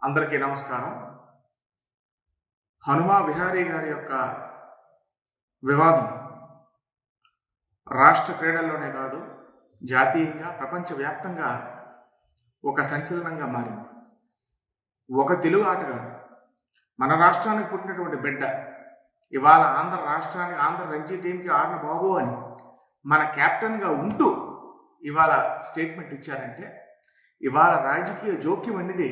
అందరికీ నమస్కారం. హనుమా విహారీ గారి యొక్క వివాదం రాష్ట్ర క్రీడల్లోనే కాదు, జాతీయంగా ప్రపంచవ్యాప్తంగా ఒక సంచలనంగా మారింది. ఒక తెలుగు ఆటగాడు, మన రాష్ట్రానికి పుట్టినటువంటి బిడ్డ, ఇవాళ ఆంధ్ర రంజీ టీంకి ఆడిన బాబు అని మన కెప్టెన్గా ఉంటూ ఇవాళ స్టేట్మెంట్ ఇచ్చారంటే, ఇవాళ రాజకీయ జోక్యం అనేది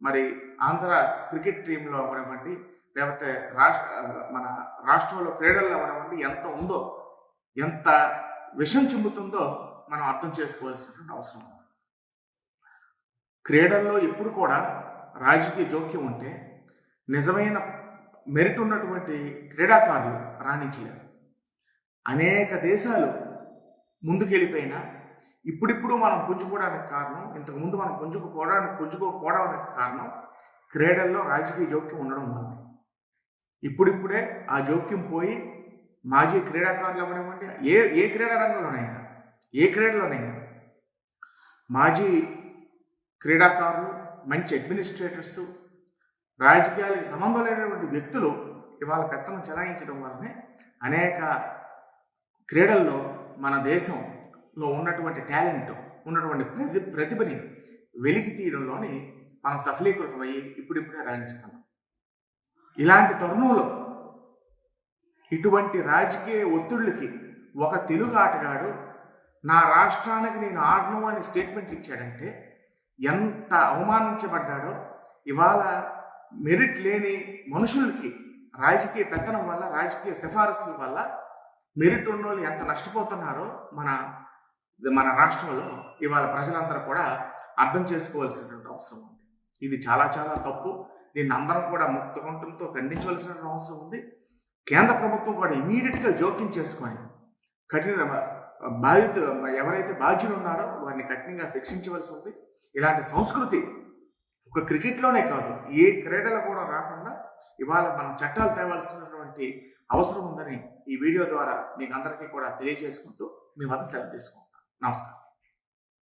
మరి ఆంధ్ర క్రికెట్ టీంలో అవనివ్వండి, లేకపోతే మన రాష్ట్రంలో క్రీడల్లో అవనివ్వండి ఎంత ఉందో, ఎంత విషం చిమ్ముతుందో మనం అర్థం చేసుకోవాల్సినటువంటి అవసరం ఉంది. క్రీడల్లో ఎప్పుడు కూడా రాజకీయ జోక్యం ఉంటే నిజమైన మెరిట్ ఉన్నటువంటి క్రీడాకారులు రాణించలేరు. అనేక దేశాలు ముందుకెళ్ళిపోయినా ఇప్పుడిప్పుడు మనం పుంజుకోవడానికి కారణం, ఇంతకుముందు మనం పుంజుకోకపోవడానికి కారణం క్రీడల్లో రాజకీయ జోక్యం ఉండడం వల్ల. ఇప్పుడిప్పుడే ఆ జోక్యం పోయి మాజీ క్రీడాకారులు అవనివ్వండి, ఏ క్రీడా రంగంలోనైనా, ఏ క్రీడలోనైనా మాజీ క్రీడాకారులు, మంచి అడ్మినిస్ట్రేటర్స్, రాజకీయాలకు సంబంధం లేనటువంటి వ్యక్తులు ఇవాళ పెత్తనం చెలాయించడం వల్లనే అనేక క్రీడల్లో మన దేశంలో ఉన్నటువంటి టాలెంట్, ఉన్నటువంటి ప్రతిభని వెలికి తీయడంలోని మనం సఫలీకృతమయ్యి ఇప్పుడిప్పుడే రాణిస్తున్నాం. ఇలాంటి తరుణంలో ఇటువంటి రాజకీయ ఒత్తిళ్ళకి ఒక తెలుగు ఆటగాడు నా రాష్ట్రానికి నేను ఆడను అని స్టేట్మెంట్ ఇచ్చాడంటే ఎంత అవమానించబడ్డాడో. ఇవాళ మెరిట్ లేని మనుషులకి రాజకీయ పెత్తనం వల్ల, రాజకీయ సిఫారసుల వల్ల మెరిట్ ఉన్న వాళ్ళు ఎంత నష్టపోతున్నారో మన రాష్ట్రంలో ఇవాళ ప్రజలందరూ కూడా అర్థం చేసుకోవాల్సినటువంటి అవసరం ఉంది. ఇది చాలా చాలా తప్పు. దీన్ని అందరం కూడా ముక్తకంఠంతో ఖండించవలసిన అవసరం ఉంది. కేంద్ర ప్రభుత్వం కూడా ఇమీడియట్గా జోక్యం చేసుకొని ఎవరైతే బాధ్యులు ఉన్నారో వారిని కఠినంగా శిక్షించవలసి ఉంది. ఇలాంటి సంస్కృతి ఒక క్రికెట్లోనే కాదు, ఏ క్రీడలు కూడా రాకుండా ఇవాళ మనం చట్టాలు తేవాల్సినటువంటి అవసరం ఉందని ఈ వీడియో ద్వారా మీకు అందరికీ కూడా తెలియజేసుకుంటూ మీ వద్ద సెలవు తీసుకుంటాను. నమస్కారం.